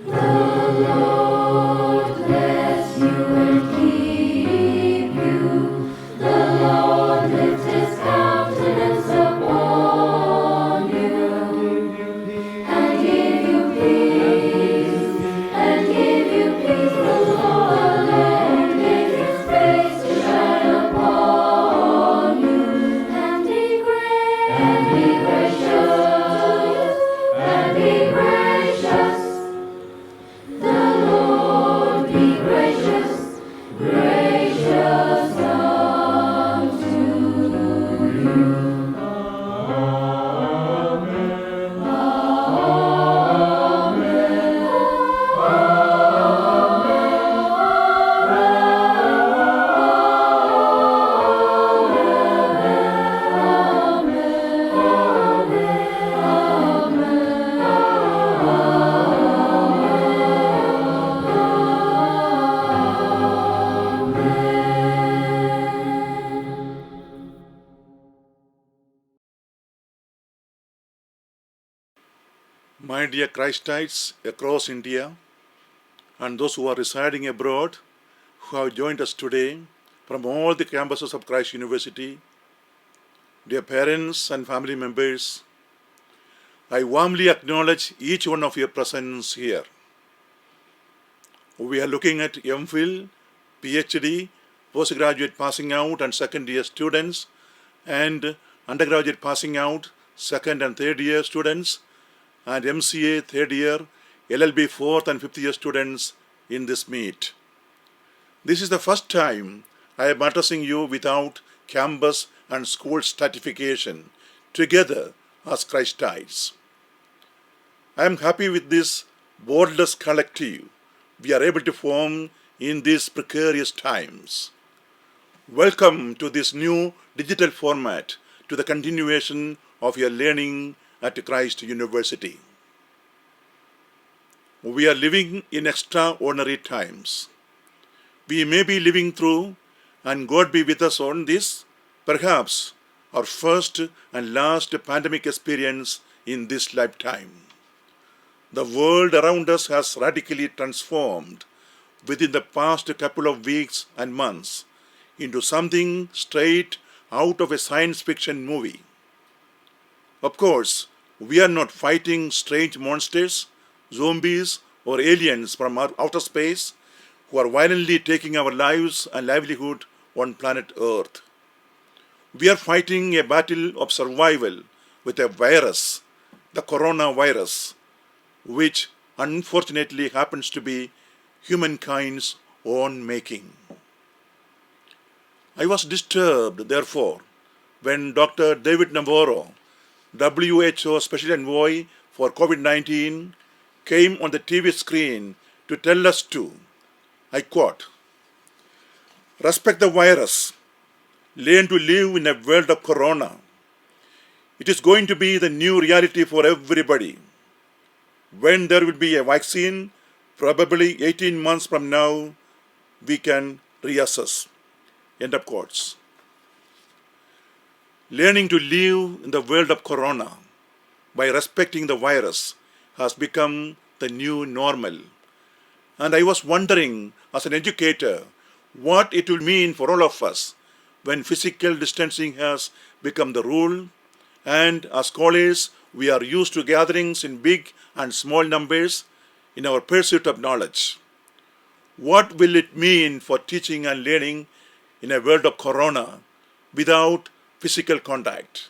Lord bless you and keep you. The Lord lift his countenance upon you and give you peace. And give you peace. The Lord make his face to shine upon you and be gracious to you and be gracious. The Lord be gracious, gracious unto you. My dear Christites across India and those who are residing abroad who have joined us today from all the campuses of Christ University, dear parents and family members, I warmly acknowledge each one of your presence here. We are looking at MPhil, PhD, postgraduate passing out and second year students, and undergraduate passing out, second and third year students, and MCA third year, LLB fourth and fifth year students in this meet. This is the first time I am addressing you without campus and school stratification, together as Christites. I am happy with this borderless collective we are able to form in these precarious times. Welcome to this new digital format to the continuation of your learning at Christ University. We are living in extraordinary times. We may be living through, and God be with us on this, perhaps our first and last pandemic experience in this lifetime. The world around us has radically transformed within the past couple of weeks and months into something straight out of a science fiction movie. Of course, we are not fighting strange monsters, zombies, or aliens from outer space who are violently taking our lives and livelihood on planet Earth. We are fighting a battle of survival with a virus, the coronavirus, which unfortunately happens to be humankind's own making. I was disturbed, therefore, when Dr. David Navarro, WHO Special Envoy for COVID-19, came on the TV screen to tell us to, I quote, respect the virus, learn to live in a world of corona. It is going to be the new reality for everybody. When there will be a vaccine, probably 18 months from now, we can reassess. End of quotes. Learning to live in the world of corona by respecting the virus has become the new normal. And I was wondering, as an educator, what it will mean for all of us when physical distancing has become the rule, and as scholars, we are used to gatherings in big and small numbers in our pursuit of knowledge. What will it mean for teaching and learning in a world of corona without physical contact?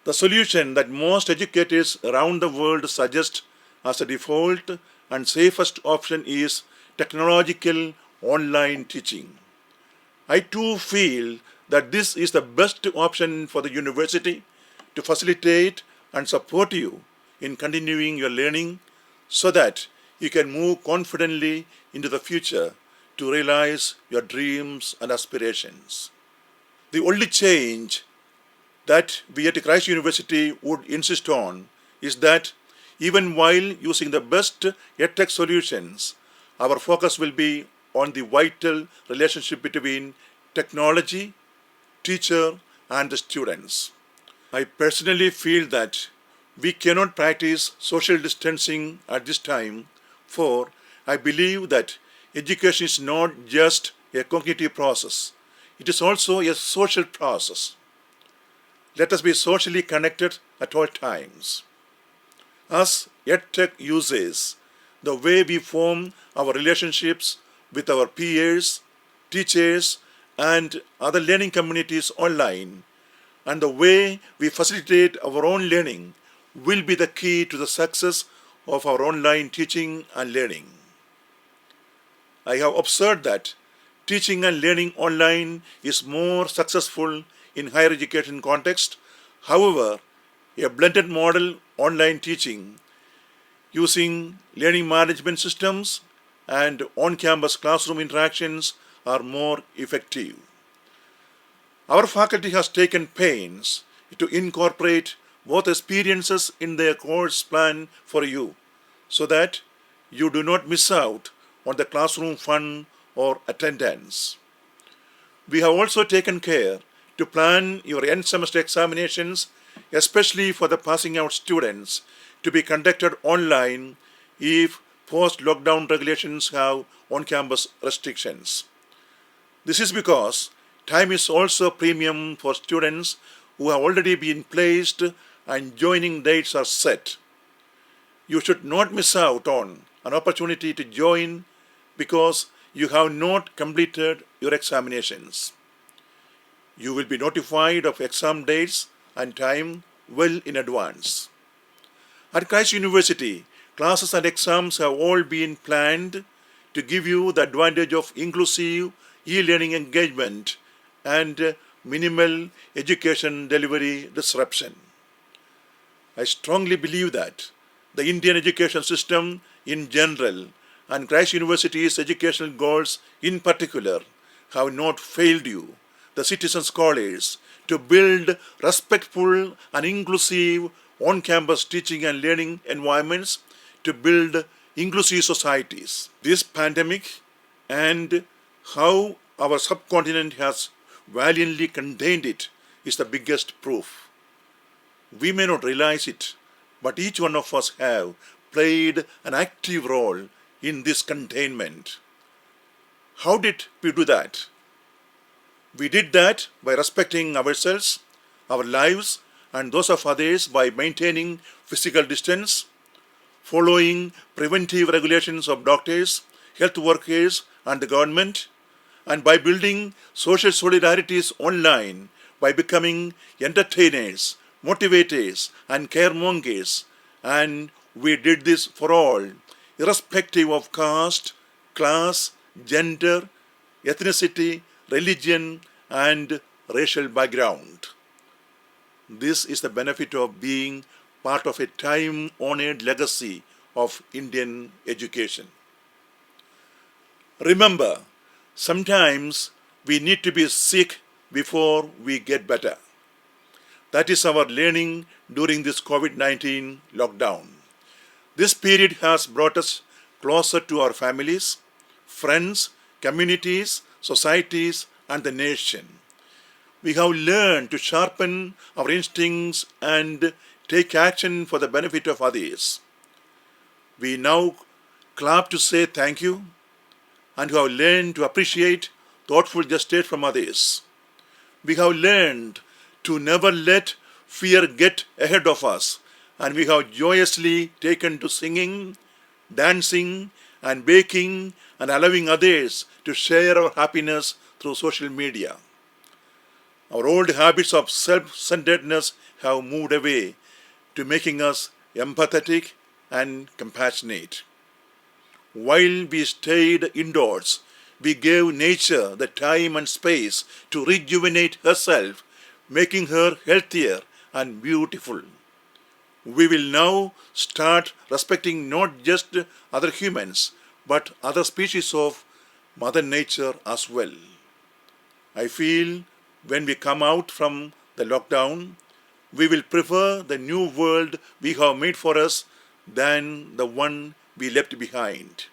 The solution that most educators around the world suggest as a default and safest option is technological online teaching. I too feel that this is the best option for the university to facilitate and support you in continuing your learning so that you can move confidently into the future to realize your dreams and aspirations. The only change that we at Christ University would insist on is that even while using the best EdTech solutions, our focus will be on the vital relationship between technology, teacher, and the students. I personally feel that We cannot practice social distancing at this time, for I believe that education is not just a cognitive process, it is also a social process. Let us be socially connected at all times. As EdTech uses, the way we form our relationships with our peers, teachers, and other learning communities online, and the way we facilitate our own learning will be the key to the success of our online teaching and learning. I have observed that teaching and learning online is more successful in higher education context. However, a blended model online teaching using learning management systems and on-campus classroom interactions are more effective. Our faculty has taken pains to incorporate both experiences in their course plan for you so that you do not miss out on the classroom fun or attendance. We have also taken care to plan your end semester examinations, especially for the passing out students, to be conducted online if post-lockdown regulations have on-campus restrictions. This is because time is also premium for students who have already been placed and joining dates are set. You should not miss out on an opportunity to join because you have not completed your examinations. You will be notified of exam dates and time well in advance. At Christ University, classes and exams have all been planned to give you the advantage of inclusive e-learning engagement and minimal education delivery disruption. I strongly believe that the Indian education system in general and Christ University's educational goals in particular have not failed you, the citizen scholars, to build respectful and inclusive on-campus teaching and learning environments to build inclusive societies. This pandemic and how our subcontinent has valiantly contained it is the biggest proof. We may not realize it, but each one of us have played an active role in this containment. How did we do that? We did that by respecting ourselves, our lives, and those of others by maintaining physical distance, following preventive regulations of doctors, health workers, and the government, and by building social solidarities online by becoming entertainers, motivators, and caremongers. And we did this for all, irrespective of caste, class, gender, ethnicity, religion, and racial background. This is the benefit of being part of a time-honored legacy of Indian education. Remember, sometimes we need to be sick before we get better. That is our learning during this COVID-19 lockdown. This period has brought us closer to our families, friends, communities, societies, and the nation. We have learned to sharpen our instincts and take action for the benefit of others. We now clap to say thank you and have learned to appreciate thoughtful gestures from others. We have learned to never let fear get ahead of us, and we have joyously taken to singing, dancing, and baking, and allowing others to share our happiness through social media. Our old habits of self-centeredness have moved away to making us empathetic and compassionate. While we stayed indoors, we gave nature the time and space to rejuvenate herself, making her healthier and beautiful. We will now start respecting not just other humans, but other species of Mother Nature as well. I feel when we come out from the lockdown, we will prefer the new world we have made for us than the one we left behind.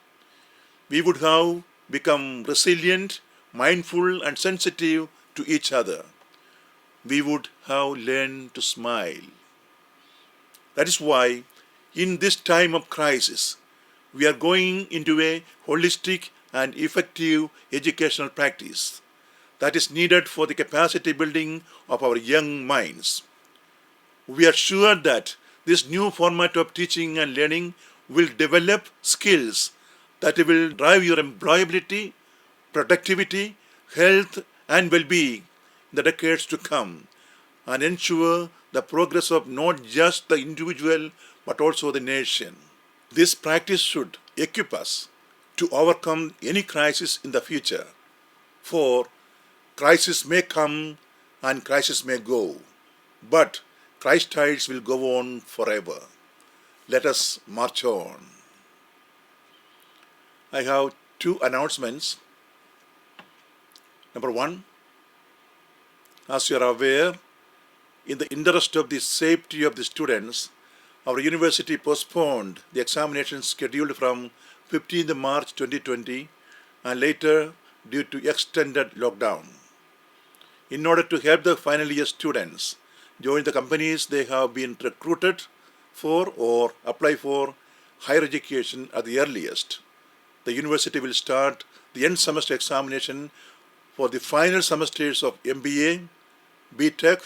We would have become resilient, mindful, and sensitive to each other. We would have learned to smile. That is why, in this time of crisis, we are going into a holistic and effective educational practice that is needed for the capacity building of our young minds. We are sure that this new format of teaching and learning will develop skills that will drive your employability, productivity, health, and well being in the decades to come and ensure the progress of not just the individual but also the nation. This practice should equip us to overcome any crisis in the future, for crisis may come and crisis may go, but Christ's tides will go on forever. Let us march on. I have two announcements. Number one, as you are aware, in the interest of the safety of the students, our university postponed the examinations scheduled from 15th March 2020 and later due to extended lockdown. In order to help the final year students join the companies they have been recruited for or apply for higher education at the earliest, the university will start the end semester examination for the final semesters of MBA, BTech,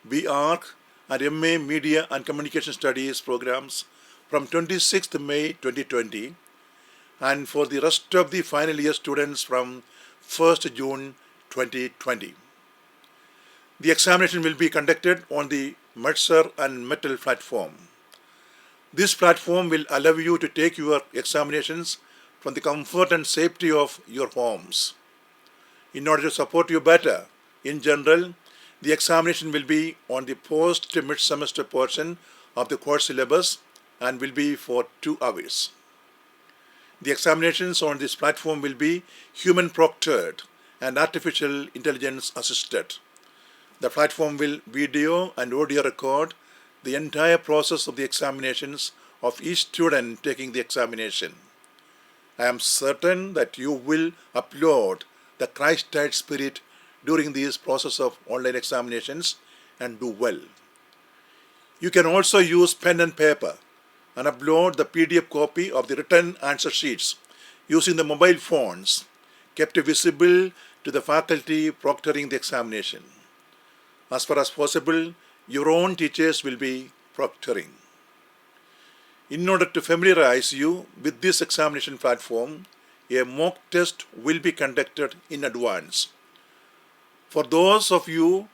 BArch, and MA Media and Communication Studies programs from 26th May 2020 and for the rest of the final year students from 1st June 2020. The examination will be conducted on the Mercer and Metal platform. This platform will allow you to take your examinations from the comfort and safety of your homes. In order to support you better, in general, the examination will be on the post-mid-semester portion of the course syllabus and will be for 2 hours. The examinations on this platform will be human proctored and artificial intelligence assisted. The platform will video and audio record the entire process of the examinations of each student taking the examination. I am certain that you will upload the Christ-type spirit during this process of online examinations and do well. You can also use pen and paper and upload the PDF copy of the written answer sheets using the mobile phones kept visible to the faculty proctoring the examination. As far as possible, your own teachers will be proctoring. In order to familiarize you with this examination platform, a mock test will be conducted in advance. For those of you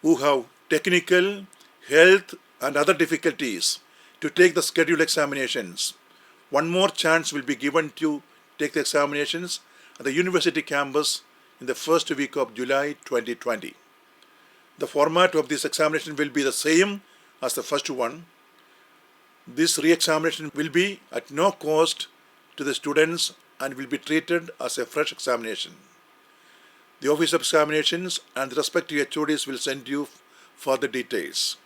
who have technical, health, and other difficulties to take the scheduled examinations, one more chance will be given to take the examinations at the university campus in the first week of July 2020. The format of this examination will be the same as the first one. This re-examination will be at no cost to the students and will be treated as a fresh examination. The Office of Examinations and the respective HODs will send you further details.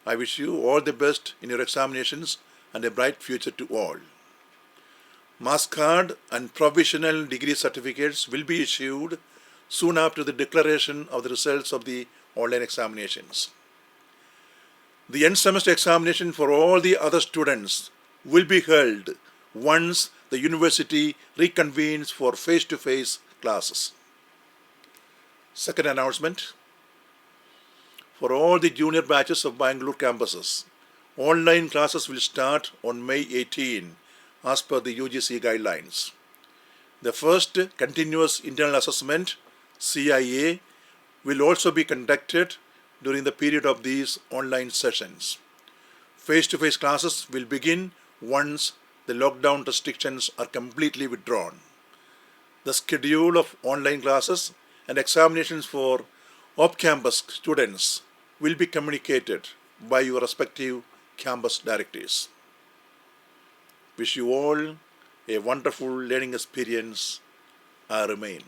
I wish you all the best in your examinations and a bright future to all. Mass card and provisional degree certificates will be issued soon after the declaration of the results of the online examinations. The end semester examination for all the other students will be held once the university reconvenes for face-to-face classes. Second announcement, for all the junior batches of Bangalore campuses, online classes will start on May 18 as per the UGC guidelines. The first continuous internal assessment, CIA, will also be conducted during the period of these online sessions. Face-to-face classes will begin once the lockdown restrictions are completely withdrawn. The schedule of online classes and examinations for off-campus students will be communicated by your respective campus directors. Wish you all a wonderful learning experience. I remain.